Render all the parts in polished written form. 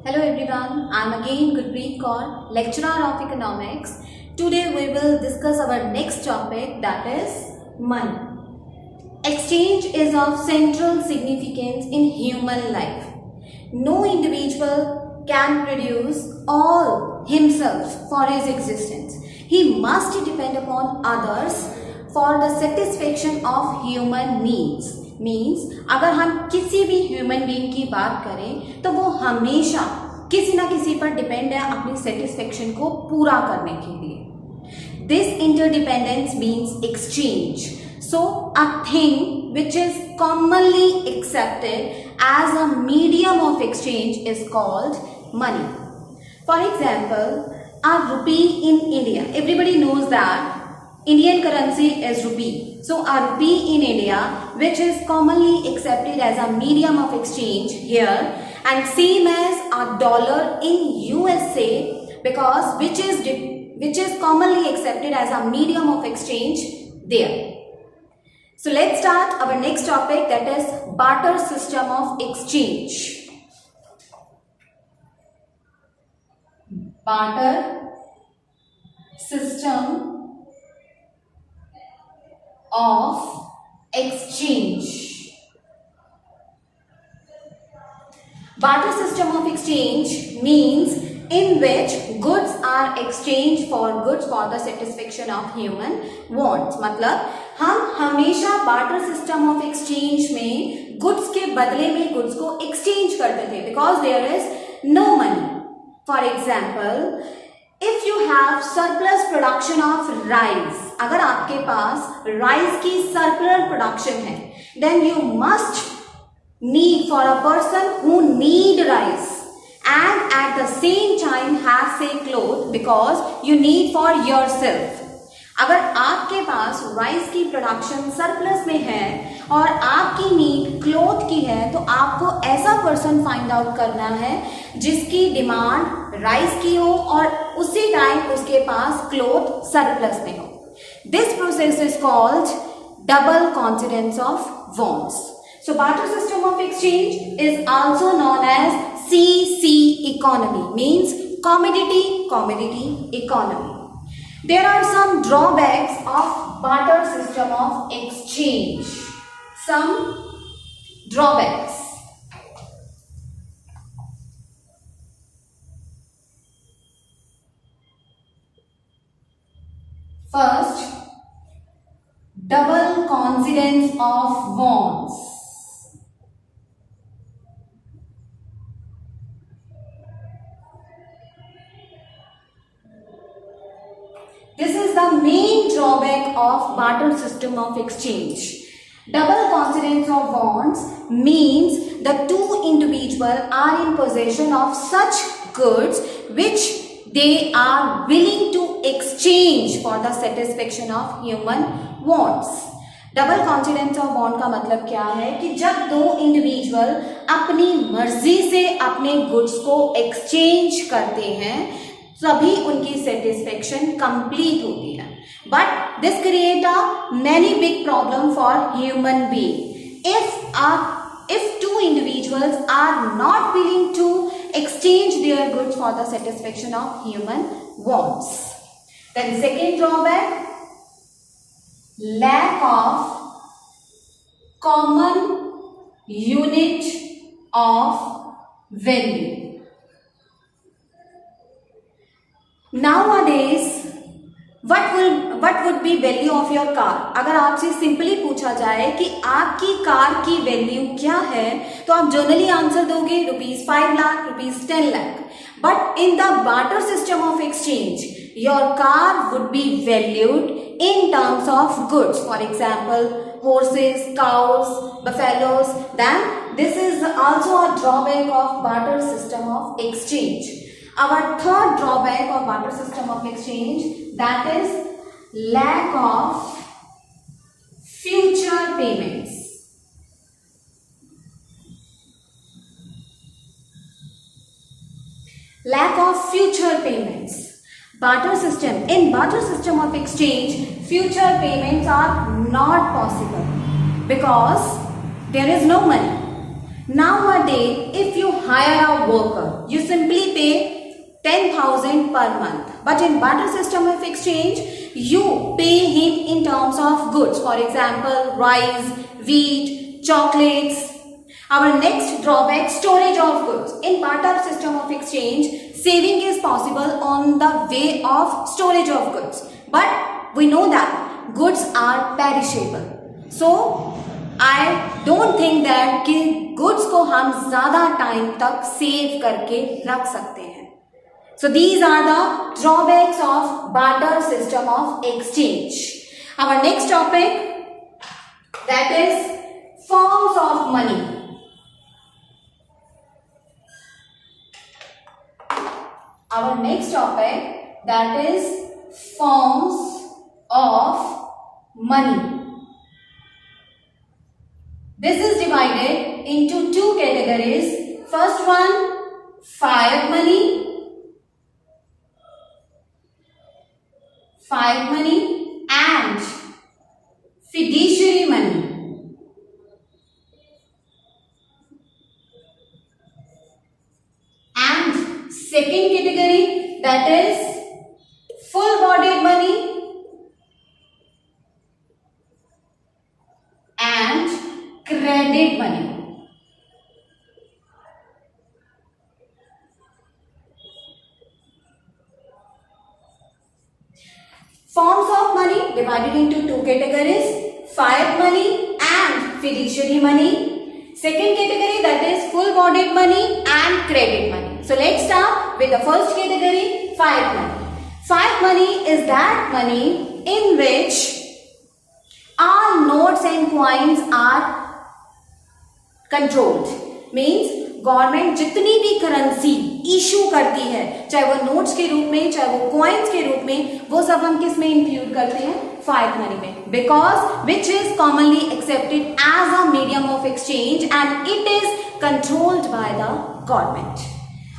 Hello everyone, I am again Gurpreet Kaur, lecturer of economics. Today we will discuss our next topic, that is money. Exchange is of central significance in human life. No individual can produce all himself for his existence. He must depend upon others for the satisfaction of human needs. Means अगर हम किसी भी human being की बात करें तो वो हमेशा किसी ना किसी पर डिपेंड है अपनी सेटिस्फेक्शन को पूरा करने के लिए. This interdependence means exchange. So a thing which is commonly accepted as a medium of exchange is called money. For example, a rupee in India, everybody knows that Indian currency is rupee. So a rupee in India, which is commonly accepted as a medium of exchange here, and same as a dollar in USA, because which is commonly accepted as a medium of exchange there. So let's start our next topic, that is barter system of exchange. Barter system of exchange. Barter system of exchange means in which goods are exchanged for goods for the satisfaction of human wants. मतलब हम हमेशा barter system of exchange में goods के बदले में goods को exchange करते थे because there is no money. For example, if you have surplus production of rice, अगर आपके पास राइस की surplus production है, then you must need for a person who need rice and at the same time have say cloth because you need for yourself. अगर आपके पास rice की production surplus में है और आपकी नीड क्लोथ की है तो आपको ऐसा पर्सन फाइंड आउट करना है जिसकी डिमांड राइस की हो और उसी टाइम उसके पास क्लोथ सरप्लस में हो. This process is called double coincidence of wants. So barter system of exchange is also known as CC economy, means commodity economy. There are some drawbacks of barter system of exchange. Some drawbacks. First, double coincidence of wants. This is the main drawback of barter system of exchange. Double coincidence of wants means the two individuals are in possession of such goods which they are willing to exchange for the satisfaction of human wants. Double coincidence of bond का मतलब क्या है कि जब दो individual अपनी मर्जी से अपने गुड्स को एक्सचेंज करते हैं तभी उनकी सेटिस्फेक्शन कंप्लीट होती है. But this create a many big problem for human being. if two individuals are not willing to exchange their goods for the satisfaction of human wants. Then second drawback, lack of common unit of value. Nowadays, what would be value of your car? अगर आपसे simply पूछा जाए कि आपकी car की value क्या है तो आप जनरली आंसर दोगे ₹5 lakh, ₹10 lakh. But in the barter system of exchange your car would be valued in terms of goods. For example, horses, cows, buffaloes. Then this is also a drawback of barter system of exchange. Our third drawback of barter system of exchange, that is lack of future payments. Lack of future payments. Barter system. In barter system of exchange, future payments are not possible because there is no money. Nowadays, if you hire a worker, you 10,000 per month. But in barter system of exchange, you pay him in terms of goods. For example, rice, wheat, chocolates. Our next drawback, storage of goods. In barter system of exchange, saving is possible on the way of storage of goods. But we know that goods are perishable. So I don't think that कि goods को हम ज़्यादा time तक save करके रख सकते हैं. So these are the drawbacks of barter system of exchange. Our next topic, that is forms of money. Our next topic, that is forms of money. This is divided into two categories. First one, fiat money. Fiat money and fiduciary money. And second category, that is full-bodied money and credit money. Forms of money divided into two categories, fiat money and fiduciary money. Second category, that is full-bodied money and credit money. So let's start with the first category, fiat money. Fiat money is that money in which all notes and coins are controlled. Means government जितनी भी currency issue करती है, चाहे वो notes के रूप में, चाहे वो कॉइन्स के रूप में, वो सब हम किस में इंक्लूड करते हैं? फाइट मनी में. Because which is commonly accepted as a medium of exchange and it is controlled by the government.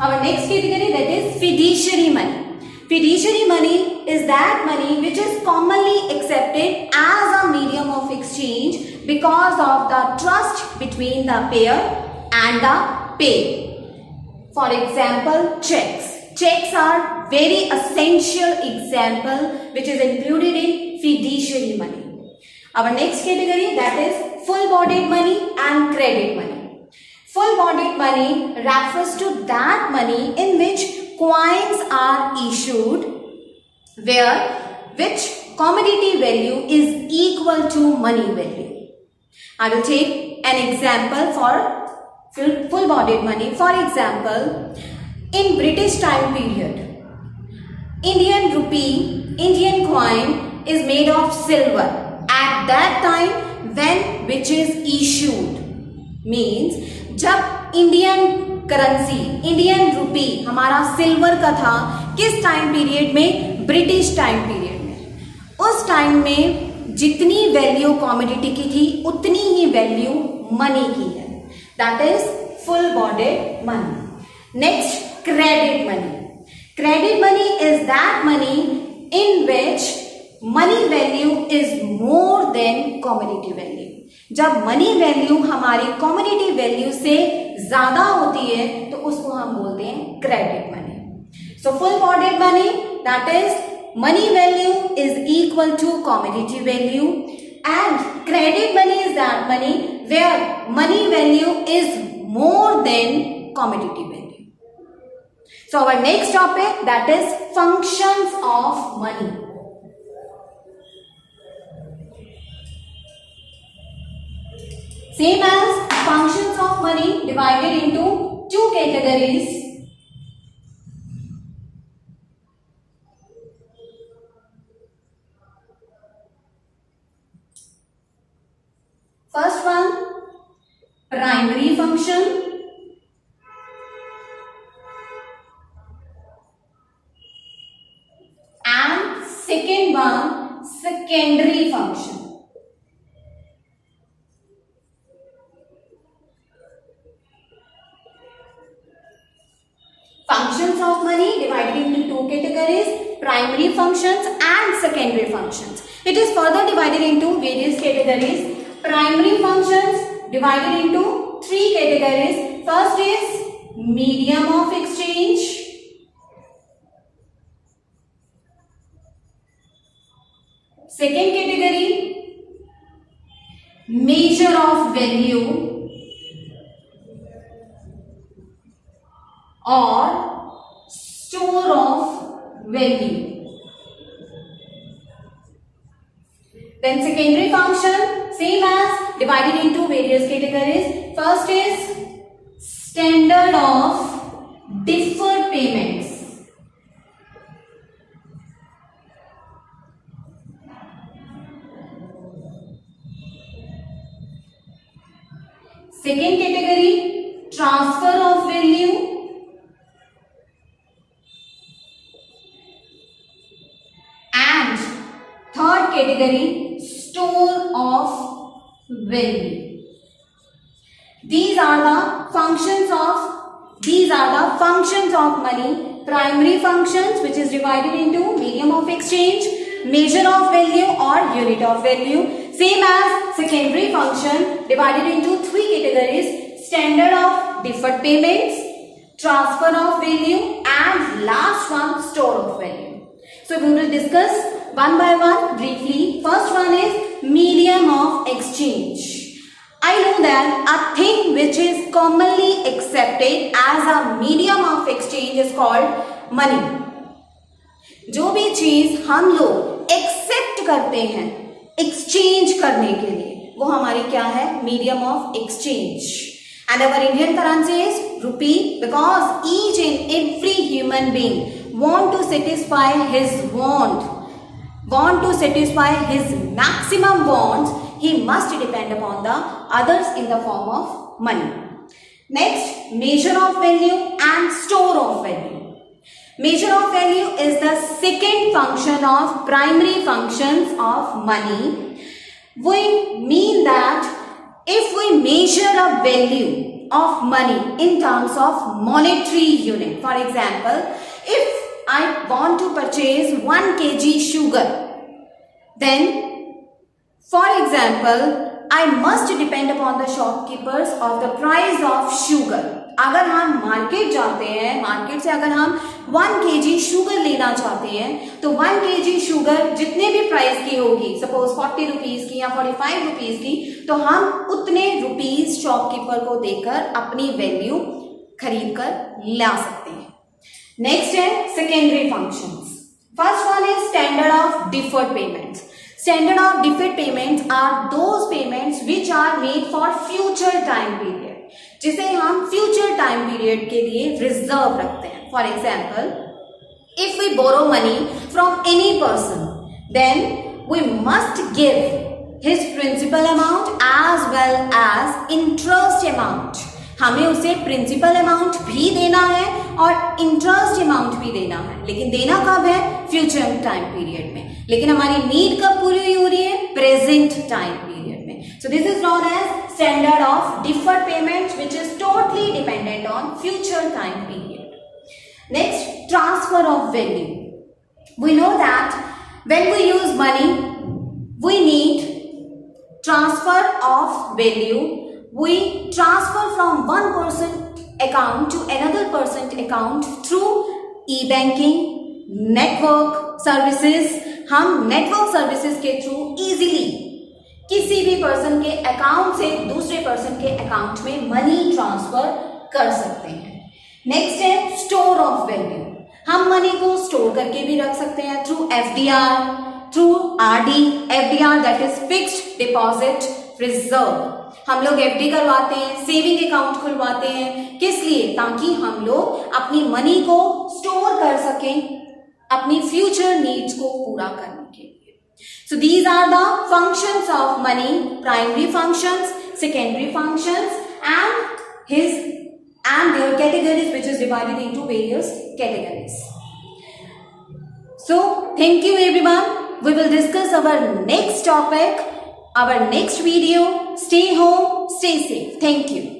Our next category, that is fiduciary money. Fiduciary money is that money which is commonly accepted as a medium of exchange because of the trust between the payer and the paid. For example, checks. Checks are very essential example which is included in fiduciary money. Our next category, that is full-bodied money and credit money. Full-bodied money refers to that money in which coins are issued where which commodity value is equal to money value. I will take an example for full-bodied money. For example, in British time period, Indian rupee, Indian coin is made of silver. At that time when which is issued, means जब Indian currency, Indian rupee हमारा silver का था, किस time period में? British time period में. उस time में जितनी वैल्यू कॉमोडिटी की थी उतनी ही वैल्यू मनी की है. That is full bodied money. Next, credit money. Credit money is that money in which money value is more than commodity value. जब मनी वैल्यू हमारी कॉमोडिटी वैल्यू से ज्यादा होती है तो उसको हम बोलते हैं credit money. So full bodied money, that is money value is equal to commodity value, and credit money is that money where money value is more than commodity value. So our next topic, that is functions of money. Same as functions of money divided into two categories. First one, primary function, and second one, secondary function. Functions of money divided into two categories, primary functions and secondary functions. It is further divided into various categories. Primary functions divided into three categories. First is medium of exchange, Second category, measure of value or store of value. Then secondary function, same as divided into various categories. First is standard of deferred payments. Second category, transfer of value. And third category, store of value. These are the functions of money. Primary functions, which is divided into medium of exchange, measure of value or unit of value. Same as secondary function, divided into three categories: standard of deferred payments, transfer of value, and last one, store of value. So we will discuss one by one briefly. First one is medium of exchange. I know that a thing which is commonly accepted as a medium of exchange is called money. जो भी चीज हम लोग accept करते हैं exchange करने के लिए, वो हमारी क्या है? Medium of exchange. And our Indian currency is rupee, because each and every human being want to satisfy his maximum wants. He must depend upon the others in the form of money. Next, measure of value and store of value. Measure of value is the second function of primary functions of money. We mean that if we measure a value of money in terms of monetary unit, for example, if I want to purchase 1 kg sugar, then for example, I must depend upon the shopkeepers of the price of sugar. अगर हम market जाते हैं, market से अगर हम 1 kg sugar लेना चाहते हैं, तो 1 kg शुगर जितने भी प्राइस की होगी, सपोज 40 रुपीज की या 45 रुपीज की, तो हम उतने रुपीज शॉपकीपर को देकर अपनी वैल्यू खरीद कर ला सकते हैं. नेक्स्ट है secondary functions. First one is standard of deferred payments. Standard of deferred payments are those payments which are made for future time period, जिसे हम future time period के लिए reserve रखते हैं. For example, if we borrow money from any person, then we must give his principal amount as well as interest amount. हमें उसे principal amount भी देना है और इंटरेस्ट अमाउंट भी देना है, लेकिन देना कब है? फ्यूचर टाइम पीरियड में. लेकिन हमारी नीड कब पूरी हो रही है? प्रेजेंट टाइम पीरियड में. So this is known as standard of deferred payment which is totally dependent on future time period. Next, transfer of value. We know that when we use money we need transfer of value. We transfer from one person account to another person account through e-banking, network services. हम network services के through easily किसी भी person के account से दूसरे person के account में money transfer कर सकते हैं. नेक्स्ट है स्टोर ऑफ वैल्यू. हम मनी को स्टोर करके भी रख सकते हैं through FDR, through RD. FDR that is fixed deposit reserve. हम लोग FD करवाते हैं, सेविंग अकाउंट खुलवाते हैं. किस लिए? ताकि हम लोग अपनी मनी को स्टोर कर सकें अपनी फ्यूचर नीड्स को पूरा करने के लिए. So these are the functions of money, primary functions, secondary functions and their categories, which is divided into various categories. So thank you everyone. We will discuss our next topic, our next video. Stay home, stay safe. Thank you.